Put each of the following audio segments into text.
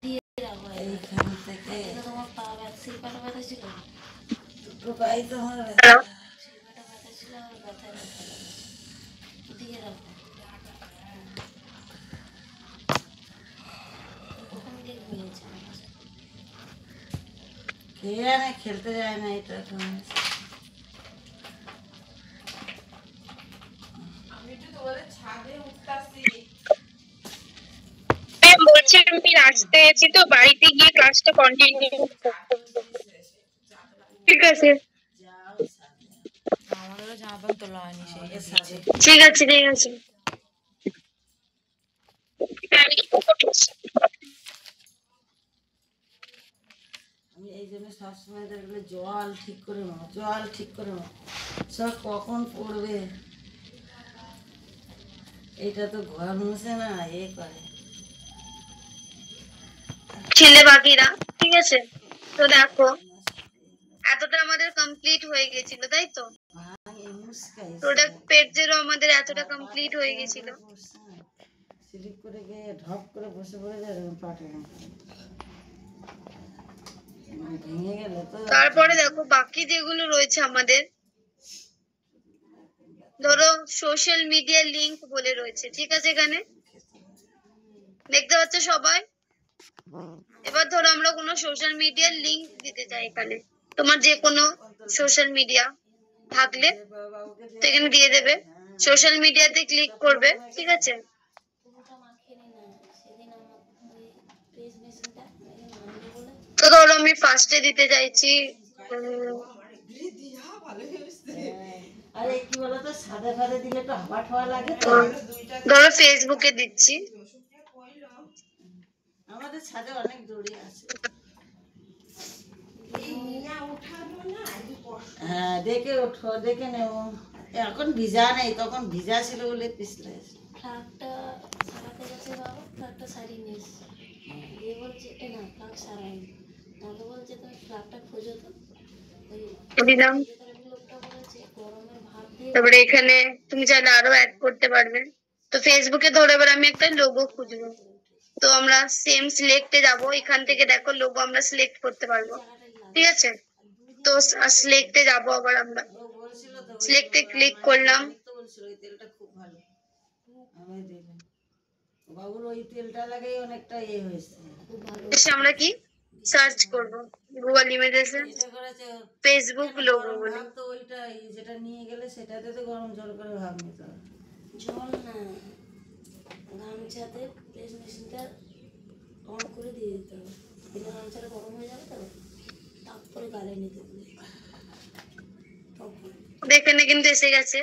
এইখান থেকে তোমার পা ব্যথা শিল্পাটা ব্যথা ছিল, দুটো পাই তোমার শিল্পাটা ব্যথা ছিল, ব্যথা দিয়ে রাখো। কখন দিয়ে ঘুমিয়েছে আমার সাথে, কে জানে, খেলতে যায় না এটা। আমি একটু তোমাদের ছাদে উঠতাছি। বলছি আমি রাস্তায় আছি তো, বাড়িতে গিয়ে ক্লাসটা কন্টিনিউ করবো। ঠিক আছে, আমাদেরও জামা প্যান্ট তোলা হয়নি, সেই সাথে। ঠিক আছে ঠিক আছে। আমি এই জন্য সবসময় দেখলে জল ঠিক করে নাও, জল ঠিক করে নাও, সব কখন পড়বে। এটা তো ঘর মুছে না, এ করে ছেলে বাকিরা। ঠিক আছে, তো দেখো এতটা আমাদের কমপ্লিট হয়ে গেছিল, তাই তো প্রোডাক্ট পেজেরও আমাদের এতটা কমপ্লিট হয়ে গেছিল। স্লিপ করে গিয়ে ঢপ করে বসে পড়ে যায়, পাটে ভেঙে গেলে তো। তারপরে দেখো বাকি যেগুলো রয়েছে আমাদের, ধরো সোশ্যাল মিডিয়া লিংক বলে রয়েছে, ঠিক আছে, এখানে দেখতে পাচ্ছ সবাই। এবার ধরো আমরা কোনো সোশ্যাল মিডিয়ার লিংক দিতে চাই, এখানে তোমার যে কোনো সোশ্যাল মিডিয়া থাকলে তো এখানে দিয়ে দেবে, সোশ্যাল মিডিয়াতে ক্লিক করবে, ঠিক আছে। তো ধরো আমি ফার্স্টে দিতে চাইছি আরে কি বলতো, সাদা ফাদা দিলে তো হাওয়া ঠাওয়া লাগে। ধরো ফেসবুকে দিচ্ছি। আমাদের ছাদে অনেক দড়ি আছে। হ্যাঁ দেখে ওঠো, দেখে নেব। এখন ভিজা নেই, তখন ভিজা ছিল বলে পিছলে। ফ্লাগটা সারাতে গেছে বাবা, ফ্লাগটা সারিয়ে নিয়ে এসছে, দিয়ে বলছে এ না ফ্লাগ সারাইনি, তাহলে বলছে তুমি ফ্লাগটা খোঁজো তো। দিলাম। লোকটা বলেছে গরমের ভাব দিয়ে। তারপরে এখানে তুমি চাইলে আরো অ্যাড করতে পারবে। তো ফেসবুকে ধরো এবার আমি একটা লোগো খুঁজবো, তো আমরা সেম সিলেক্টে যাব, এখান থেকে দেখো লোগো আমরা সিলেক্ট করতে পারবো, ঠিক আছে। তো সিলেক্টে যাব, আবার আমরা সিলেক্টে ক্লিক করলাম। বাবুর ওই তেলটা লাগাই অনেকটা ইয়ে হয়েছে, খুব ভালো। আমরা কি সার্চ করব গুগল ইমেজেসে ফেসবুক লোগো বলে। তো ওইটা যেটা নিয়ে গেলে সেটাতে তো গরম জল করে ভাব নিতে হবে। জল না, গামছাতে প্রেস মেশিনটা অন করে দিয়ে দিতে হবে, দিলে গামছাটা গরম হয়ে যাবে, তো তারপরে গালে নিতে হবে। এখানে কিন্তু এসে গেছে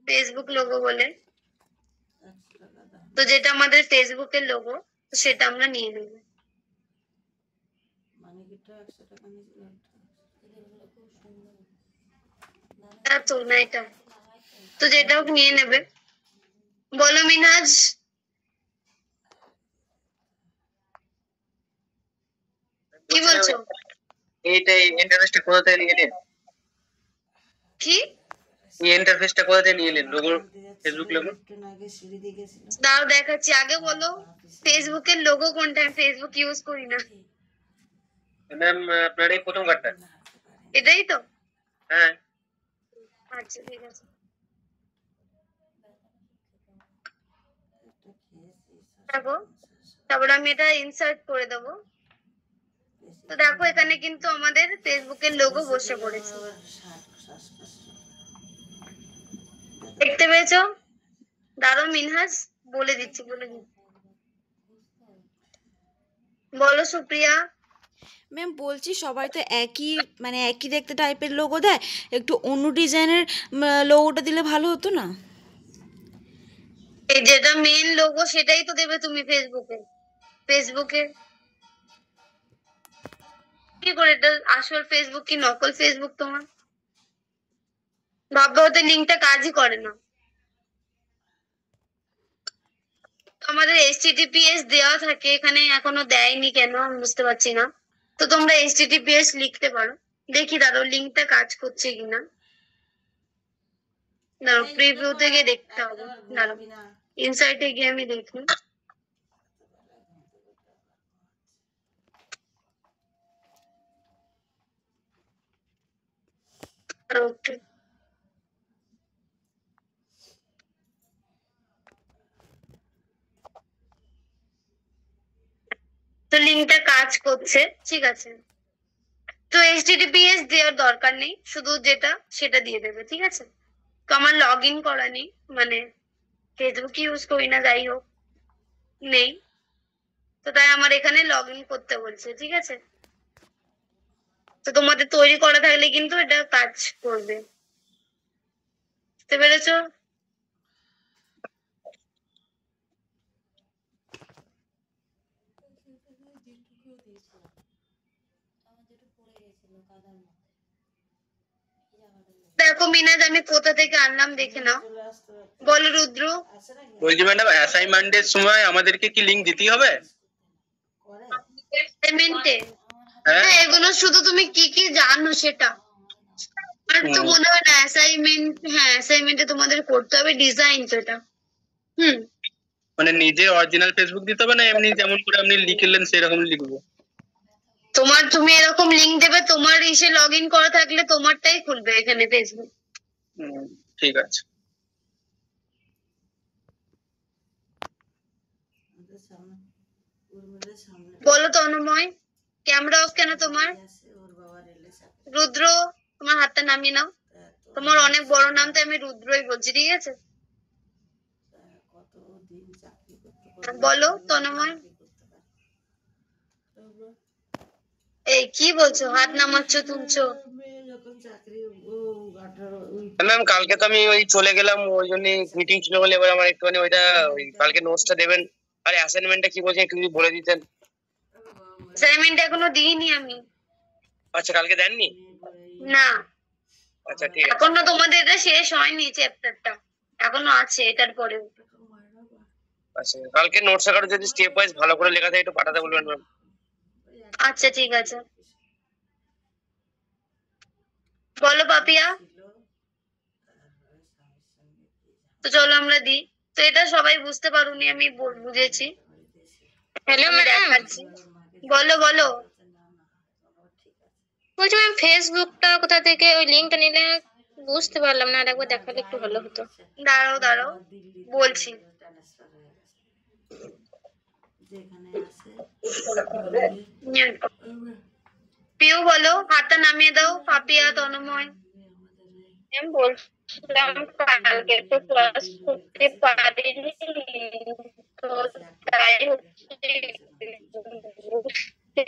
ফেসবুক লোগো বলে, তো যেটা আমাদের ফেসবুকের লোগো সেটা আমরা নিয়ে নেব। মানে কিটা 100 টাকা নিয়েছিল, তো না এটা, তো যেটা হোক নিয়ে নেবে। বলো মিনহাজ। কি বলছো? এইটা ইন্টারফেসটা কোথা থেকে নিয়ে এলেন? কি এই ইন্টারফেসটা কোথা থেকে নিয়ে এলেন? Logo, Facebook logo? দাও দেখাচ্ছি, আগে বলো ফেসবুকের লোগো কোনটা? আমি ফেসবুক ইউজ করি না। ম্যাম আপনার এই প্রথম কার্ডটা। এটাই তো? হ্যাঁ আচ্ছা ঠিক আছে। দেখো তারপরে আমি এটা ইনসার্ট করে দেবো। তো দেখো এখানে কিন্তু আমাদের ফেসবুকের লোগো বসে পড়েছে, দেখতে পেয়েছো? দাঁড়াও মিনহাজ, বলে দিচ্ছি বলে দিচ্ছি। বলো সুপ্রিয়া। ম্যাম বলছি সবাই তো একই মানে একই দেখতে টাইপের লোগো দেয়, একটু অন্য ডিজাইনের লোগোটা দিলে ভালো হতো না? এই যেটা মেইন লোগো সেটাই তো দেবে তুমি ফেসবুকে। ফেসবুকে কি করে এটা আসল ফেসবুক কি নকল ফেসবুক তোমার? ভাববে হয়তো লিঙ্কটা কাজই করে না। আমাদের HTTPS দেওয়া থাকে, এখানে এখনো দেয়নি কেন আমি বুঝতে পারছি না। তো তোমরা HTTPS লিখতে পারো, দেখি দাঁড়াও লিঙ্কটা কাজ করছে কিনা। দাঁড়াও প্রিভিউতে গিয়ে দেখতে হবে, দাঁড়াও ইনসাইটে গিয়ে আমি দেখি। করো একটু। তো লিঙ্কটা কাজ করছে, ঠিক আছে। তো HTTPS দেওয়ার দরকার নেই, শুধু যেটা সেটা দিয়ে দেবে, ঠিক আছে। তো আমার লগ ইন করা নেই, মানে ফেসবুক ইউজ করি না, যাই হোক নেই, তো তাই আমার এখানে লগ ইন করতে বলছে, ঠিক আছে। তো তোমাদের তৈরি করা থাকলে কিন্তু এটা কাজ করবে, বুঝতে পেরেছো? দেখো মিনাজ, আমি কোথা থেকে আনলাম দেখে নাও। বলো রুদ্র। বলছি ম্যাডাম, অ্যাসাইনমেন্টের সময় আমাদেরকে কি লিঙ্ক দিতেই হবে? পেমেন্টে? হ্যাঁ। হ্যাঁ, এগুলো শুধু তুমি কি কি জানো সেটা। আর তো মনে হয় না অ্যাসাইনমেন্ট, হ্যাঁ অ্যাসাইনমেন্টে তোমাদের করতে হবে ডিজাইন, তো এটা মানে নিজে অরিজিনাল ফেসবুক দিতে হবে না এমনি যেমন করে আপনি লিখলেন সেরকম লিখবো? তুমি এরকম লিংক দেবে, তোমার ইসে লগ ইন করা থাকলে তোমারটাই খুলবে এখানে ফেসবুক। ঠিক আছে। বলো তন্ময়, ক্যামেরা অফ কেন তোমার? রুদ্র, তোমার হাতটা নামিয়ে নাও। তোমার অনেক বড় নাম, তাই আমি রুদ্রই বলছি, ঠিক আছে। বলো তন্ময়। এই কি বলছো, হাত নামাচ্ছ তুলছো? ম্যাম কালকে তো আমি ওই চলে গেলাম, ওই জন্য মিটিং ছিল বলে এবার আমার একটুখানি ওইটা ওই কালকে নোটসটা দেবেন। আর অ্যাসাইনমেন্টটা কি বলছেন একটু যদি বলে দিতেন। অ্যাসাইনমেন্ট এখনো দিইনি আমি। আচ্ছা, কালকে দেননি? না, আচ্ছা ঠিক আছে। এখনো তোমাদের এটা শেষ হয়নি, চ্যাপ্টারটা এখনো আছে এটার পরে। আচ্ছা, কালকে নোটস আকারে যদি স্টেপ ওয়াইজ ভালো করে লেখা থাকে একটু পাঠাতে বলবেন ম্যাম। আচ্ছা ঠিক আছে। বলো পাপিয়া। তো চলো আমরা দিই। তো এটা সবাই বুঝতে পারুনি, আমি বুঝেছি। Hello madam. বলো বলো। বলছি ম্যাম, ফেসবুকটা কোথা থেকে, ওই লিঙ্কটা নিলে বুঝতে পারলাম না, আরেকবার দেখালে একটু ভালো হতো। দাঁড়াও দাঁড়াও, বলছি। পিউ বলো, হাতটা নামিয়ে দাও। পাপিয়া, তন্ময়। ম্যাম বলছিলাম কালকে তো ক্লাস করতে পারিনি, তো তাই হচ্ছে বুঝতে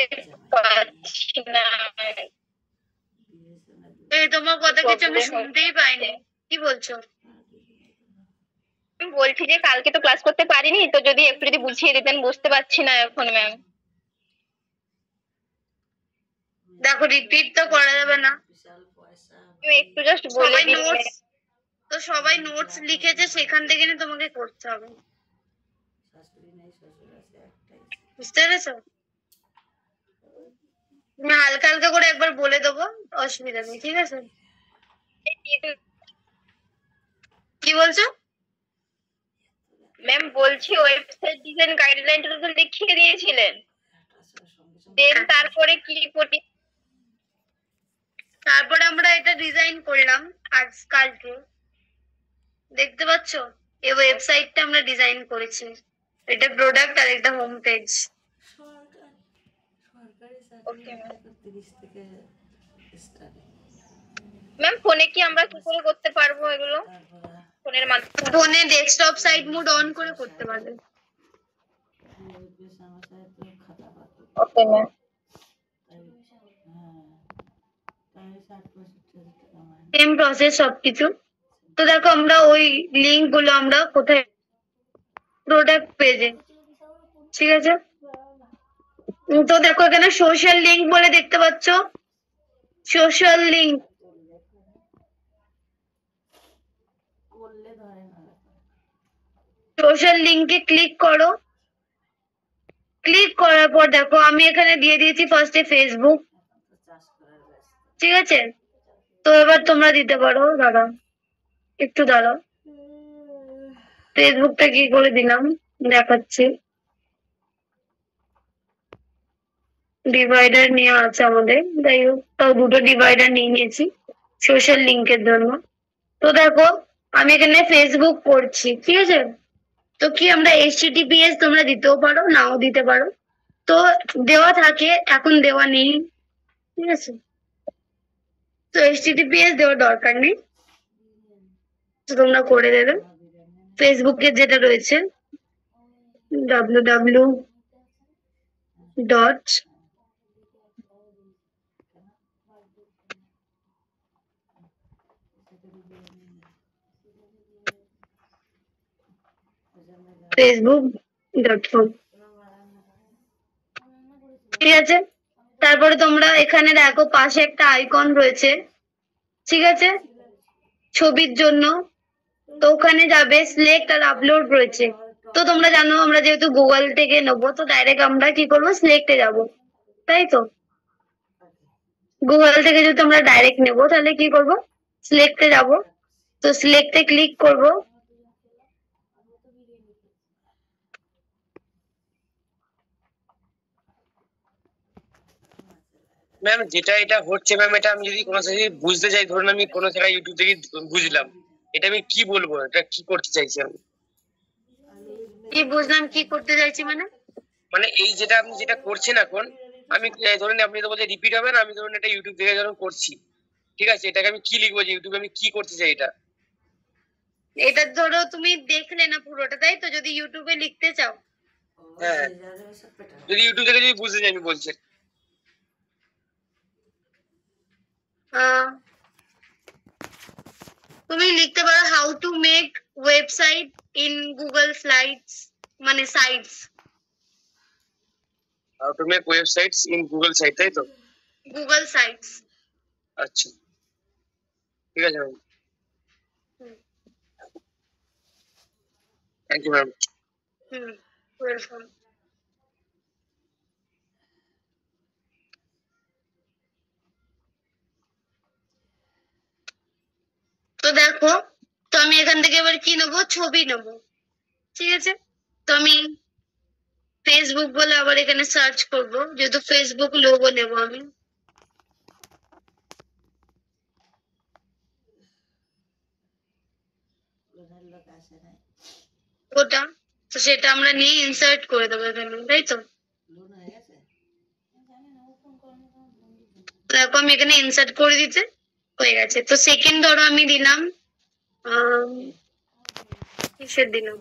পারছি না। এই তোমার কথা কিছু আমি শুনতেই পাইনি, কি বলছো? আমি বলছি যে কালকে তো ক্লাস করতে পারিনি, তো যদি একটু বুঝিয়ে দিতেন, বুঝতে পারছি না এখন ম্যাম। দেখো রিপিট তো করা যাবে না, একটু জাস্ট বলে সবাই দিন। নোটস, তো সবাই নোটস লিখেছে, সেখান থেকে তোমাকে করতে হবে, বুঝতে পেরেছো? তুমি হালকা হালকা করে একবার বলে দেবো, অসুবিধা নেই, ঠিক আছে। কি বলছো? ম্যাম বলছি ওয়েবসাইট ডিজাইন গাইডলাইনটা তো লিখিয়ে দিয়েছিলেন, দেন তারপরে কি করি? তারপরে আমরা এটা ডিজাইন করলাম কালকে, দেখতে পাচ্ছ এই ওয়েবসাইটটা আমরা ডিজাইন করেছি, এটা প্রোডাক্ট আর এটা হোম পেজ। ম্যাম ফোনে কি আমরা কি করে করতে পারবো এগুলো? ফোনের মাধ্যমে? ফোনে ডেস্কটপ সাইড মোড অন করে করতে পারবে। Okay ma'am. সেম প্রসেস সবকিছু। তো দেখো আমরা ওই লিংক গুলো আমরা কোথায়, প্রোডাক্ট পেজে, ঠিক আছে। তো দেখো এখানে সোশ্যাল লিংক বলে দেখতে পাচ্ছ, সোশ্যাল লিংক। সোশ্যাল লিংকে ক্লিক করো। ক্লিক করার পর দেখো আমি এখানে দিয়ে দিয়েছি ফার্স্টে ফেসবুক, ঠিক আছে। তো এবার তোমরা দিতে পারো, দাঁড়াও একটু দাঁড়াও, ফেসবুকটা কি করে দিলাম দেখাচ্ছি। ডিভাইডার নিয়ে আছে আমাদের, যাই হোক তাও দুটো ডিভাইডার নিয়ে নিয়েছি, সোশ্যাল লিঙ্কের জন্য। তো দেখো আমি এখানে ফেসবুক করছি, ঠিক আছে? তো কি আমরা HTTPS তোমরা দিতেও পারো, নাও দিতে পারো। তো দেওয়া থাকে, এখন দেওয়া নেই, ঠিক আছে? তো HTTPS দেওয়ার দরকার নেই, তো তোমরা করে দেবে। ফেসবুকের যেটা রয়েছে www ডট facebook.com, ঠিক আছে? তারপরে তোমরা এখানে দেখো পাশে একটা আইকন রয়েছে, ঠিক আছে, ছবির জন্য। তো ওখানে যাবে, সিলেক্ট আর আপলোড রয়েছে। তো তোমরা জানো আমরা যেহেতু গুগল থেকে নেবো, তো ডাইরেক্ট আমরা কি করবো, সিলেক্টে যাব, তাই তো? গুগল থেকে যদি আমরা ডাইরেক্ট নেবো তাহলে কি করব, সিলেক্টে যাব। তো সিলেক্টে ক্লিক করব। ম্যাম যেটা এটা হচ্ছে ম্যাম, এটা আমি যদি কোনো জায়গায় বুঝতে চাই, ধরুন আমি কোনো জায়গায় ইউটিউব থেকে বুঝলাম, এটা আমি কি বলবো, এটা কি করতে চাইছি আমি? কি বুঝলাম কি করতে চাইছি মানে? মানে এই যেটা আপনি যেটা করছেন এখন, আমি ধরুন আপনি তো বলছেন রিপিট হবে না, আমি ধরুন এটা ইউটিউব থেকে যখন করছি, ঠিক আছে, এটাকে আমি কি লিখবো যে ইউটিউবে আমি কি করতে চাই এটা? এটা ধরো তুমি দেখলে না পুরোটা, তাই তো? যদি ইউটিউবে লিখতে চাও, হ্যাঁ, যদি ইউটিউব থেকে যদি বুঝতে চাই, আমি বলছি তুমি লিখতে পারো how to make website in Google slides, মানে sites. How to make websites in Google site, তাই তো? Google sites. আচ্ছা, ঠিক আছে ma'am, thank you ma'am. Welcome. তো দেখো, তো আমি এখান থেকে এবার কি নেবো, ছবি নেবো, ঠিক আছে? তো আমি ফেসবুক বলে আবার এখানে সার্চ করব, যেহেতু ফেসবুক লোগো নেবো আমি। ওটা, তো সেটা আমরা নিয়ে ইনসার্ট করে দেবো এখানে, তাই তো? দেখো আমি এখানে ইনসার্ট করে দিতে হয়ে গেছে। তো সেকেন্ড ধরো আমি দিলাম, কিসের দিলাম,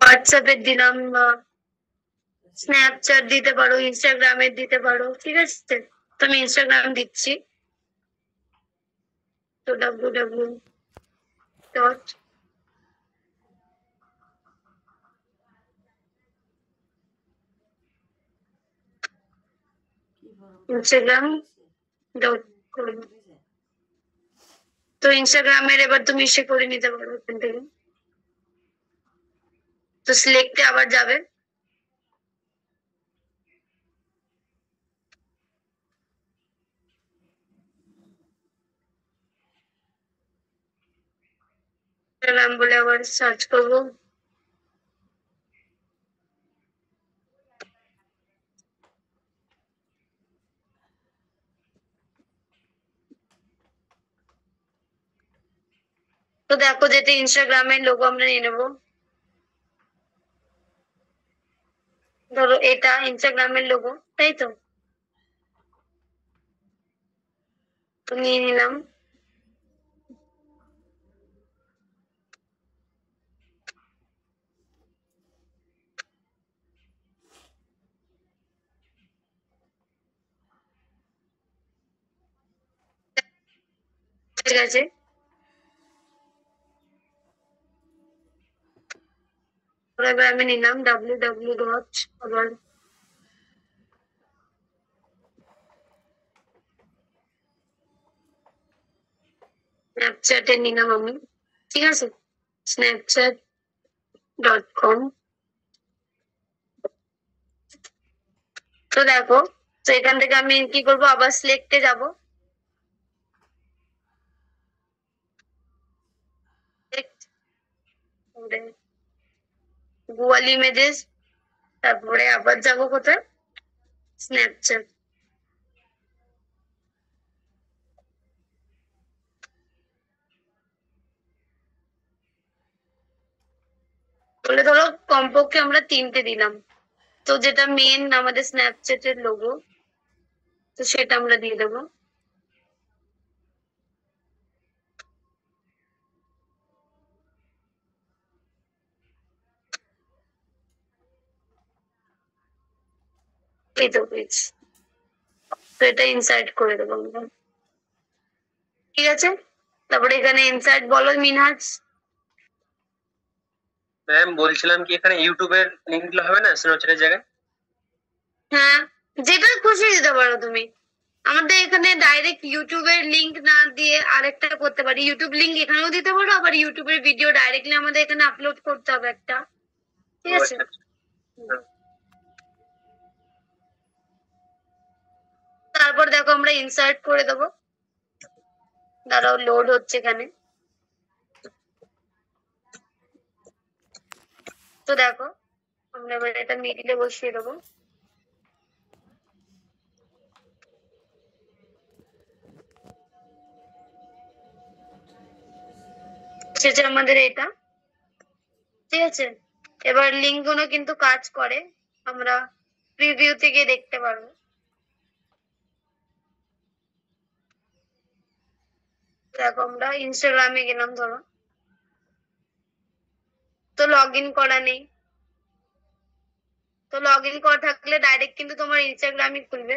হোয়াটসঅ্যাপের দিলাম, স্ন্যাপচ্যাট দিতে পারো, ইনস্টাগ্রামের দিতে পারো, ঠিক আছে? তো আমি ইনস্টাগ্রাম দিচ্ছি। তো www dot Instagram dot com. তো ইনস্টাগ্রামের এবার তুমি ইসে করে নিতে পারো ওখান থেকে। তো সিলেক্টে আবার যাবে, ইনস্টাগ্রাম বলে আবার সার্চ করবো। তো দেখো যেটা ইনস্টাগ্রামের লোগো আমরা নিয়ে নেবো, ধরো এটা ইনস্টাগ্রামের লোগো, তাই তো? তো নিয়ে নিলাম। ঠিক আছে, এবার আমি নিলাম www ডট আবার স্ন্যাপচ্যাটে নিলাম আমি, ঠিক আছে, snapchat.com। তো দেখো, তো এখান থেকে আমি কি করবো, আবার সিলেক্টে যাব। তারপরে গুগল ইমেজেস, তারপরে আবার যাবো কোথায়, স্ন্যাপচ্যাট। বলে ধরো কমপক্ষে আমরা 3টে দিলাম, তো যেটা মেন আমাদের স্ন্যাপচ্যাটের লোগো, তো সেটা আমরা দিয়ে দেবো। এই তো পেজ, তো এটা ইনসার্ট করে দেবো আমরা, ঠিক আছে। তারপরে এখানে ইনসার্ট বলো মিনহাজ। ম্যাম বলছিলাম কি এখানে ইউটিউবের লিংক গুলো হবে না স্ন্যাপচ্যাটের জায়গায়? হ্যাঁ, যেটা খুশি দিতে পারো তুমি। আমাদের এখানে ডাইরেক্ট ইউটিউবের লিংক না দিয়ে আরেকটা করতে পারি, ইউটিউব লিংক এখানেও দিতে পারো, আবার ইউটিউবের ভিডিও ডাইরেক্টলি আমাদের এখানে আপলোড করতে হবে একটা, ঠিক আছে। তারপর দেখো আমরা ইনসার্ট করে দেবো, দাঁড়াও লোড হচ্ছে এখানে। তো দেখো আমরা এবার এটা মিডিলে বসিয়ে দেবো। সেটা আমাদের এটা, ঠিক আছে। এবার লিঙ্ক গুলো কিন্তু কাজ করে, আমরা প্রিভিউ থেকে দেখতে পারবো। দেখো আমরা ইনস্টাগ্রামে গেলাম ধরো, তো লগ ইন করা নেই, তো লগ ইন করা থাকলে ডাইরেক্ট কিন্তু তোমার ইনস্টাগ্রামই খুলবে।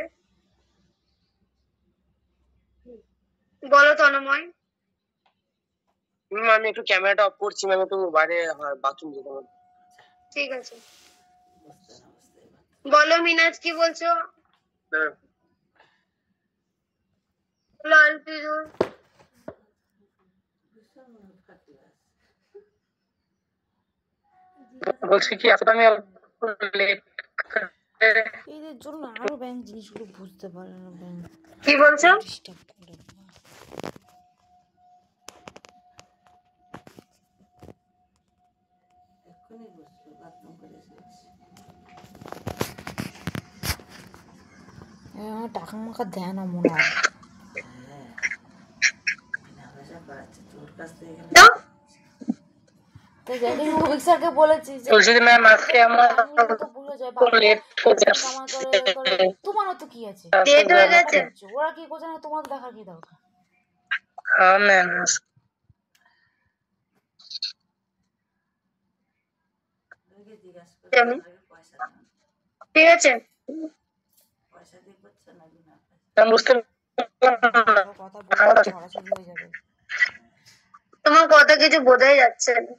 বলো তন্ময়। আমি একটু ক্যামেরাটা অফ করছি ম্যাম, একটু বাইরে বাথরুম যেতে হবে। ঠিক আছে, বলো মিনাজ কি বলছো। হ্যাঁ। লাল পিজুর বলছি কি এতটা আমি লেট এদের জন্য আরো ব্যাংক জিনিসগুলো বুঝতে পারে না, ব্যাংক কি বলছো। ডিস্টার্ব করে। টাকা মাকা দেয় না মনে হয়। তো যদি মুভিক স্যারকে বলেছি যে বলছি যে ম্যাম আজকে আমার তো বুঝে যায় বাবা লেট হয়ে কামাই করে তোমারও তো কি আছে, ডেট হয়ে গেছে। ওরা কি করছে না তোমার দেখার কি দরকার। হ্যাঁ ম্যাম। ঠিক আছে, বুঝতে কথা বলে ছড়াছড়ি হয়ে যাবে। তোমার কথা কিছু বোঝাই যাচ্ছে না।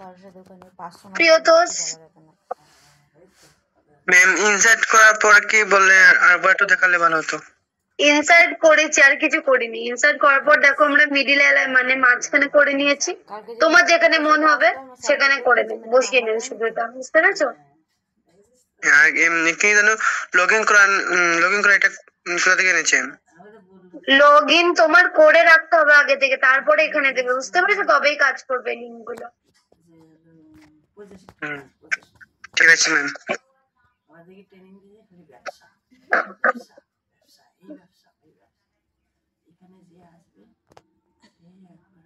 কারোর সাথে ওখানে পার্সোনাল প্রিয়তোষ ম্যাম ইনসার্ট করার পর কি বলে আরবার একটু দেখালে ভালো হতো। ইনসার্ট করেছি, আর কিছু করিনি। ইনসার্ট করার পর দেখো আমরা মিডিল মানে মাঝখানে করে নিয়েছি, তোমার যেখানে মন হবে সেখানে করে নেবে, বসিয়ে নেবে শুধু, এটা বুঝতে পেরেছো। আর এমনি কি জানো লগ ইন করা এটা কোথা থেকে এনেছেন? লগ ইন তোমার করে রাখতে হবে আগে থেকে, তারপরে এখানে দেবে, বুঝতে পেরেছো, তবেই কাজ করবে লিঙ্ক গুলো। ঠিক আছে ম্যাম।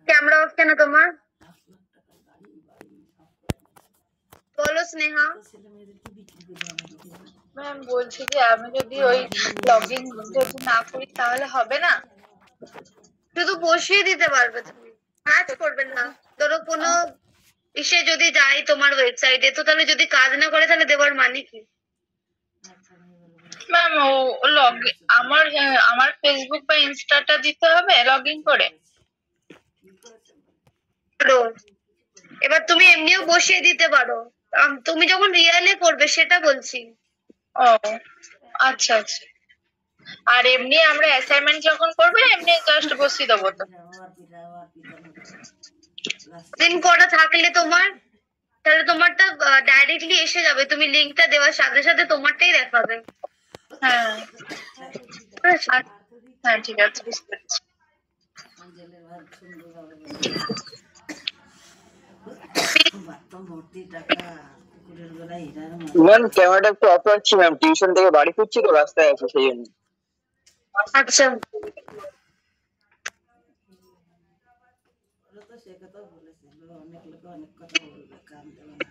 ক্যামেরা অফ কেন তোমার, বলো স্নেহা। ম্যাম বলছি যে আমি যদি ওই লগইন যদি না করি তাহলে হবে না? শুধু বসিয়ে দিতে পারবে, তুমি কাজ করবে না। ধরো কোনো ইসে যদি যাই তোমার ওয়েবসাইটে, তো তাহলে যদি কাজ না করে তাহলে দেওয়ার মানে কি। ম্যাম ও আমার ফেসবুক বা ইনস্টাটা দিতে হবে লগইন করে? এবার তুমি এমনিও বসিয়ে দিতে পারো, তুমি যখন রিয়েলে করবে সেটা বলছি। ও আচ্ছা আচ্ছা। আর এমনি আমরা অ্যাসাইনমেন্ট যখন করবো এমনি জাস্ট বসিয়ে দেবো তো? দিন করা থাকলে তোমার, তাহলে তোমারটা ডাইরেক্টলি এসে যাবে, তুমি লিংকটা দেওয়ার সাথে সাথে তোমারটাই দেখাবে। হ্যাঁ। হ্যাঁ ঠিক আছে, বুঝতে পেরেছি। জেলের ভাত সুন্দরভাবে বাথরুম ভর্তি টাকা, কুকুরের গলায় হীরার মালা। ম্যাম ক্যামেরাটা একটু অফ রাখছি ম্যাম, টিউশন থেকে বাড়ি ফিরছি তো, রাস্তায় আছি সেই জন্য। আচ্ছা ওরা তো সে কথা বলেছিল, অনেক লোকে অনেক কথা বলবে, কান দেবে না।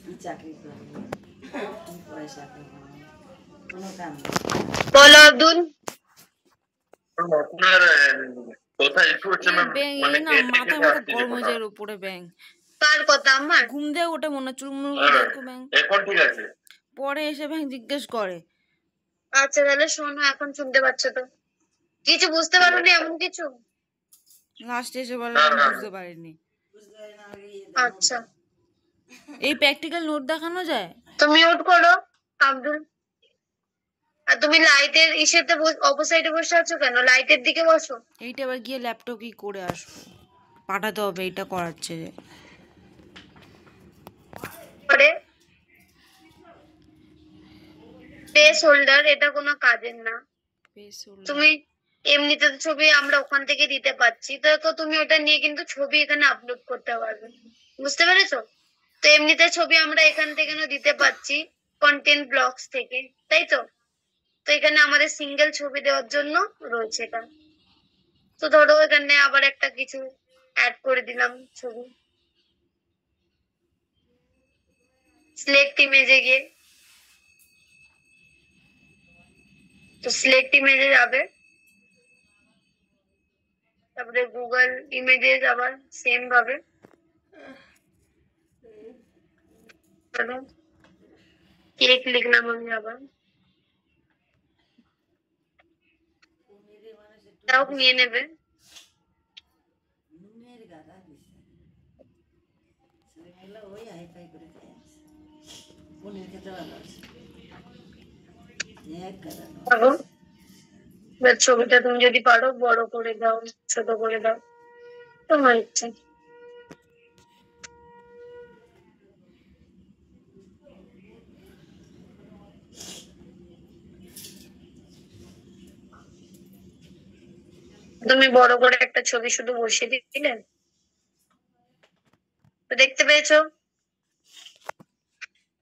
কি চাকরি করবে, কি পয়সা করবে, কোনো কাম নেই। বলো আব্দুল। আপনার কোথায় একটু হচ্ছে ম্যাম, ব্যাং মানে না মাথার মতো গরম হয়ে যায় উপরে ব্যাং। কার কথা? আমার? ঘুম দিয়ে ওঠে মনে চুল মুল ব্যাং। এখন ঠিক আছে? পরে এসে ব্যাং জিজ্ঞেস করে। আচ্ছা তাহলে শোনো, এখন শুনতে পাচ্ছ তো? কিছু বুঝতে পারোনি এমন কিছু? লাস্টে এসে বলে না, আমি না। বুঝতে পারিনি। বুঝতে পারি না, আগে ইয়ে আচ্ছা এই প্র্যাকটিক্যাল নোট দেখানো যায়? তো মিউট করো আব্দুল। আর তুমি লাইটের ইসেতে অপোসাইডে বসে আছো কেন? লাইটের দিকে বসো। এইটা আবার গিয়ে ল্যাপটপ কি করে আসবো, পাঠাতে হবে, এটা করাচ্ছে যে। পরে প্লেস হোল্ডার, এটা কোনো কাজের না। বেশ হলো। তুমি এমনিতে তো ছবি আমরা ওখান থেকে দিতে পারছি, তো তুমি ওটা নিয়ে কিন্তু ছবি এখানে আপলোড করতে পারবে, বুঝতে পেরেছো? তো এমনিতে ছবি আমরা এখান থেকে দিতে পারছি কন্টেন্ট ব্লগস থেকে, তাই তো? তো এখানে আমাদের সিঙ্গেল ছবি দেওয়ার জন্য রয়েছে এটা। তো ধরো এখানে আবার একটা কিছু অ্যাড করে দিলাম ছবি, সিলেক্ট ইমেজে গিয়ে, তো সিলেক্ট ইমেজে যাবে, তারপরে গুগল ইমেজেস আবার সেম ভাবে কেক লিখলাম আমি আবার, তাও নিয়ে নেবে। নুনের গাদা দিছে, ছেলেমেয়েরা ওই হাইফাই করে খাই আছে। পনির খেতে ভালো আছে, এক গাদা নুন। পারো এবার ছবিটা তুমি যদি পারো বড় করে দাও, ছোট করে দাও, তোমার ইচ্ছা। তুমি বড় করে একটা ছবি শুধু বসিয়ে দিলে, তো দেখতে পেয়েছো?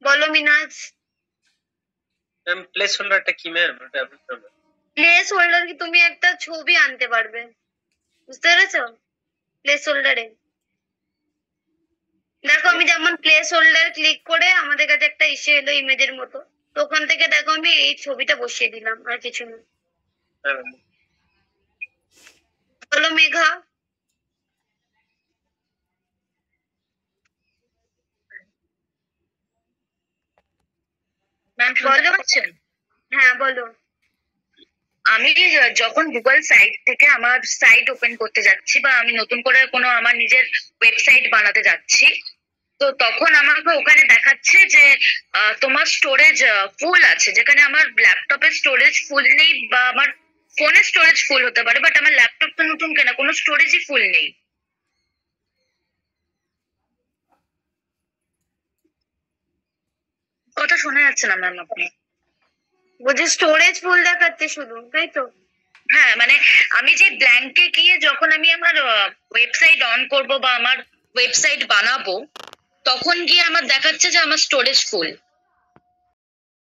বলো মিনাজ। ম্যাম প্লেস হোল্ডারটা কি ম্যাম? ওটা বুঝতে পারলাম। প্লেস হোল্ডার কি তুমি একটা ছবি আনতে পারবে, বুঝতে পেরেছো? প্লেস হোল্ডারে দেখো, আমি যেমন প্লেস হোল্ডার ক্লিক করে আমাদের কাছে একটা ইসে এলো ইমেজের মতো, তো ওখান থেকে দেখো আমি এই ছবিটা বসিয়ে দিলাম, আর কিছু না। হ্যাঁ ম্যাম। বলো মেঘা। বলো। হ্যাঁ বলো। আমি যখন গুগল সাইট থেকে আমার সাইট ওপেন করতে যাচ্ছি বা আমি নতুন করে কোনো আমার নিজের ওয়েবসাইট বানাতে যাচ্ছি, তো তখন আমাকে ওখানে দেখাচ্ছে যে তোমার স্টোরেজ ফুল আছে, যেখানে আমার ল্যাপটপের স্টোরেজ ফুল নেই বা আমার ফোনের স্টোরেজ ফুল হতে পারে, বাট আমার ল্যাপটপ তো নতুন কেনা, কোনো স্টোরেজই ফুল নেই। কথা শোনা যাচ্ছে না ম্যাম আপনি? বলছি স্টোরেজ ফুল দেখাচ্ছে শুধু, তাই তো? হ্যাঁ, মানে আমি যে ব্ল্যাঙ্কে গিয়ে যখন আমি আমার ওয়েবসাইট অন করব বা আমার ওয়েবসাইট বানাবো, তখন গিয়ে আমার দেখাচ্ছে যে আমার স্টোরেজ ফুল।